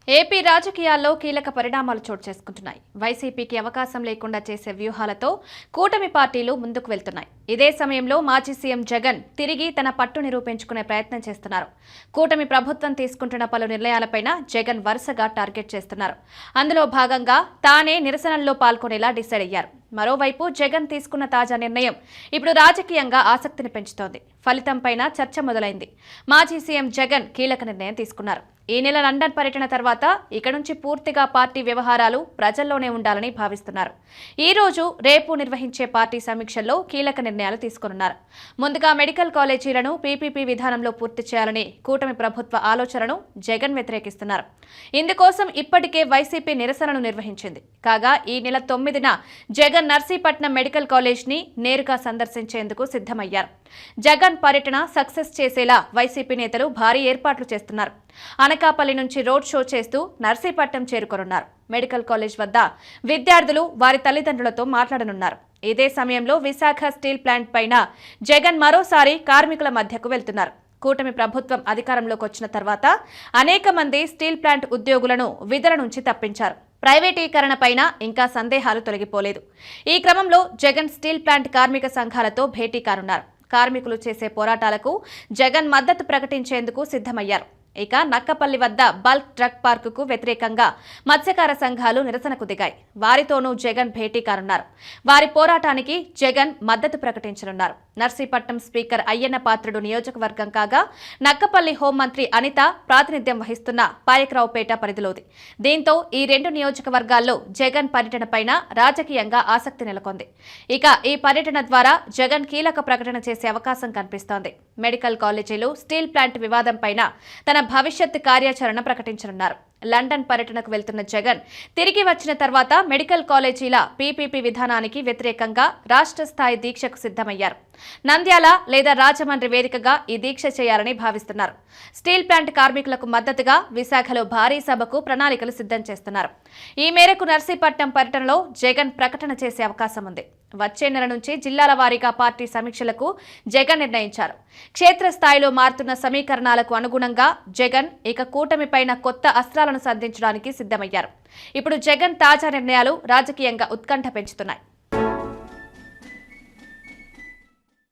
AP రాజకీయాల్లో కీలక పరిణామాలు చోటు చేసుకుంటున్నాయి. వైసీపీకి అవకాశం లేకుండా చేసే వ్యూహాలతో కూటమి పార్టీలు ముందుకు వెళ్తున్నాయి. ఇదే సమయంలో మాజీ సీఎం జగన్ తిరిగి తన పట్టు నిరూపించుకునే ప్రయత్నం చేస్తున్నారు. కూటమి ప్రభుత్వం తీసుకుంటున్న పలు నిర్ణయాలపైన జగన్ వరుసగా టార్గెట్ చేస్తున్నారు. అందులో భాగంగా తానే నిరసనల్లో పాల్గొనేలా డిసైడ్ అయ్యారు. మరోవైపు జగన్ తీసుకున్న తాజా నిర్ణయం ఇప్పుడు రాజకీయంగా ఆసక్తిని పెంచుతోంది. ఫలితంపైన చర్చ మొదలైంది. మాజీ సీఎం జగన్ కీలక నిర్ణయం తీసుకున్నారు. ఈ నెల లండన్ పర్యటన తర్వాత ఇక నుంచి పూర్తిగా పార్టీ వ్యవహారాలు ప్రజల్లోనే ఉండాలని భావిస్తున్నారు. ఈ రోజు రేపు నిర్వహించే పార్టీ సమీక్షల్లో కీలక నిర్ణయాలు తీసుకోనున్నారు. ముందుగా మెడికల్ కాలేజీలను పీపీపీ విధానంలో పూర్తి చేయాలని కూటమి ప్రభుత్వ ఆలోచనను జగన్ వ్యతిరేకిస్తున్నారు. ఇందుకోసం ఇప్పటికే వైసీపీ నిరసనలు నిర్వహించింది. కాగా ఈ నెల 9న జగన్ నర్సీపట్నం మెడికల్ కాలేజ్ని నేరుగా సందర్శించేందుకు సిద్ధమయ్యారు. జగన్ పర్యటన సక్సెస్ చేసేలా వైసీపీ నేతలు భారీ ఏర్పాట్లు చేస్తున్నారు. అనకాపల్లి నుంచి రోడ్ షో చేస్తూ నర్సీపట్నం చేరుకోనున్నారు. మెడికల్ కాలేజ్ వద్ద విద్యార్థులు వారి తల్లిదండ్రులతో మాట్లాడనున్నారు. ఇదే సమయంలో విశాఖ స్టీల్ ప్లాంట్ పైన జగన్ మరోసారి కార్మికుల మధ్యకు వెళ్తున్నారు. కూటమి ప్రభుత్వం అధికారంలోకి వచ్చిన తర్వాత అనేక మంది స్టీల్ ప్లాంట్ ఉద్యోగులను విధుల నుంచి తప్పించారు. ప్రైవేటీకరణపైన ఇంకా సందేహాలు తొలగిపోలేదు. ఈ క్రమంలో జగన్ స్టీల్ ప్లాంట్ కార్మిక సంఘాలతో భేటీ కానున్నారు. కార్మికులు చేసే పోరాటాలకు జగన్ మద్దతు ప్రకటించేందుకు సిద్ధమయ్యారు. ఇక నక్కపల్లి వద్ద బల్క్ డ్రగ్ పార్కుకు వ్యతిరేకంగా మత్స్యకార సంఘాలు నిరసనకు దిగాయి. వారితోనూ జగన్ భేటీ కానున్నారు. వారి పోరాటానికి జగన్ మద్దతు ప్రకటించనున్నారు. నర్సీపట్నం స్పీకర్ అయ్యన్న పాత్రుడు నియోజకవర్గం కాగా నక్కపల్లి హోంమంత్రి అనిత ప్రాతినిధ్యం వహిస్తున్న పాయకరావుపేట పరిధిలోది. దీంతో ఈ రెండు నియోజకవర్గాల్లో జగన్ పర్యటనపైన రాజకీయంగా ఆసక్తి నెలకొంది. ఇక ఈ పర్యటన ద్వారా జగన్ కీలక ప్రకటన చేసే అవకాశం కనిపిస్తోంది. మెడికల్ కాలేజీలు స్టీల్ ప్లాంట్ వివాదంపైన తన భవిష్యత్ కార్యాచరణ ప్రకటించనున్నారు. లండన్ పర్యటనకు వెళ్తున్న జగన్ తిరిగి వచ్చిన తర్వాత మెడికల్ కాలేజీల పీపీపీ విధానానికి వ్యతిరేకంగా రాష్ట్ర స్థాయి దీక్షకు సిద్ధమయ్యారు. నంద్యాల లేదా రాజమండ్రి వేదికగా ఈ దీక్ష చేయాలని భావిస్తున్నారు. స్టీల్ ప్లాంట్ కార్మికులకు మద్దతుగా విశాఖలో భారీ సభకు ప్రణాళికలు సిద్ధం చేస్తున్నారు. ఈ మేరకు నర్సీపట్నం పర్యటనలో జగన్ ప్రకటన చేసే అవకాశం ఉంది. వచ్చే నెల నుంచి జిల్లాల వారీగా పార్టీ సమీక్షలకు జగన్ నిర్ణయించారు. క్షేత్రస్థాయిలో మారుతున్న సమీకరణాలకు అనుగుణంగా జగన్ ఇక కూటమిపైన కొత్త అస్త్రాలను సంధించడానికి సిద్ధమయ్యారు. ఇప్పుడు జగన్ తాజా నిర్ణయాలు రాజకీయంగా ఉత్కంఠ పెంచుతున్నాయి.